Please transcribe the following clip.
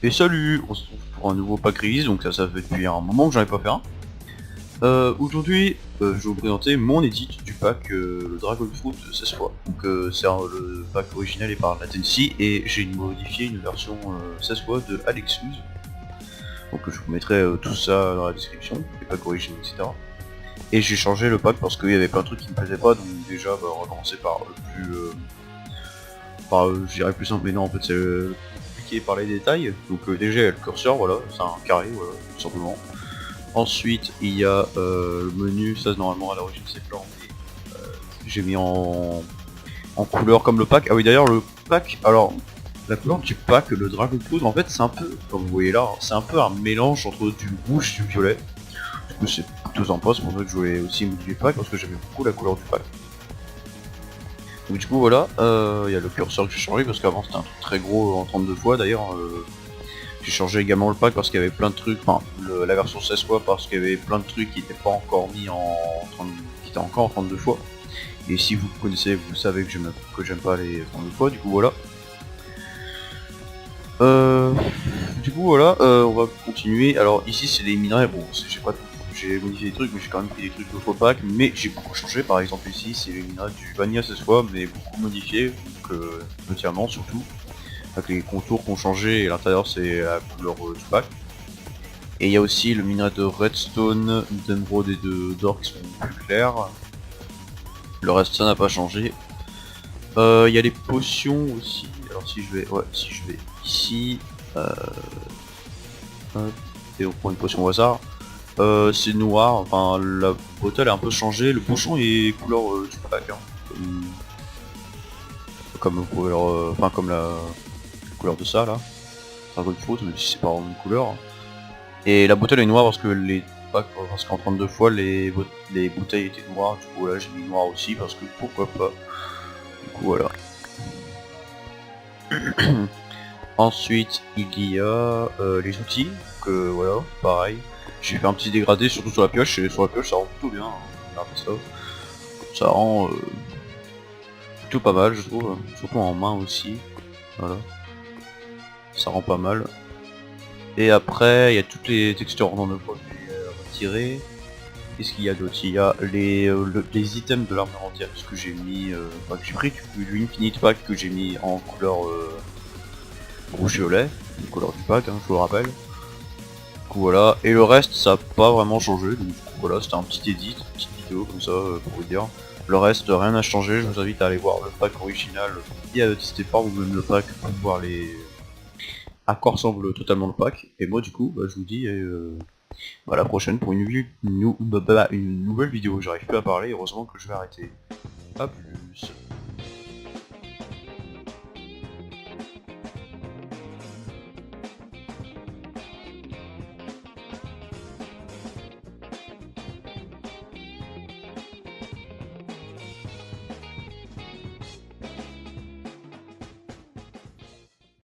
Et salut, on se retrouve pour un nouveau pack release, donc ça fait depuis un moment que j'en ai pas fait un. Aujourd'hui, je vais vous présenter mon edit du pack le Dragon Fruit 16 fois. Donc le pack original est par Latency et j'ai modifié une version 16 fois de Alexuse. Donc je vous mettrai tout ça dans la description, les packs originaux, etc. Et j'ai changé le pack parce qu'il y avait plein de trucs qui me plaisaient pas, donc déjà on va commencer par le plus... je dirais plus simple, mais non en fait c'est compliqué par les détails. Donc déjà il y a le curseur, voilà, c'est un carré, voilà, tout simplement. Ensuite il y a le menu, ça normalement à l'origine c'est blanc, mais j'ai mis en couleur comme le pack. Ah oui d'ailleurs le pack, alors la couleur du pack, le Dragon Fruit en fait c'est un peu, comme vous voyez là, c'est un peu un mélange entre du rouge et du violet. Du coup c'est plutôt sympa, c'est pour ça que je voulais aussi modifier le pack parce que j'aimais beaucoup la couleur du pack. Donc du coup voilà, il y a le curseur que j'ai changé parce qu'avant c'était un truc très gros en 32 fois d'ailleurs. J'ai changé également le pack parce qu'il y avait plein de trucs, enfin la version 16 fois parce qu'il y avait plein de trucs qui n'étaient pas encore mis en 30, qui étaient encore en 32 fois. Et si vous connaissez, vous savez que j'aime pas les 32 fois, du coup voilà. On va continuer. Alors ici c'est les minerais, bon j'ai modifié des trucs mais j'ai quand même pris des trucs d'autres packs, mais j'ai beaucoup changé. Par exemple ici c'est les minerais du Vanilla 16 fois mais beaucoup modifié, donc le diamant surtout. Avec les contours qui ont changé et l'intérieur c'est la couleur du pack. Et il y a aussi le minerai de redstone, d'émeraude et d'or qui sont plus clairs. Le reste ça n'a pas changé. Il y a les potions aussi. Alors si je vais ici, et on prend une potion au hasard. C'est noir, enfin la bottle a un peu changé, le bouchon est couleur du pack, hein. Comme vous pouvez comme la couleur de ça là. Dragon Fruit, même si c'est pas vraiment une couleur. Et la bouteille est noire parce que parce qu'en 32 fois les bouteilles étaient noires, du coup là j'ai mis noir aussi parce que pourquoi pas. Du coup voilà. Ensuite il y a les outils, que voilà, pareil. J'ai fait un petit dégradé surtout sur la pioche, et sur la pioche ça rend plutôt bien, hein. Regardez ça. Ça rend plutôt pas mal je trouve, surtout en main aussi. Voilà. Ça rend pas mal. Et après il y a toutes les textures en neuf fois que j'ai retirées. Qu'est-ce qu'il y a d'autre? Il y a les items de l'armure entière, ce que j'ai mis, que j'ai pris du Infinite Pack que j'ai mis en couleur rouge-violet, la couleur du pack, hein, je vous le rappelle. Du coup voilà, et le reste ça n'a pas vraiment changé, donc du coup voilà, c'était un petit edit, une petite vidéo comme ça pour vous dire. Le reste rien n'a changé, je vous invite à aller voir le pack original et à tester par vous-même le pack pour voir à quoi ressemble totalement le pack. Et moi du coup, je vous dis à la prochaine pour une nouvelle vidéo. J'arrive plus à parler, heureusement que je vais arrêter. A plus.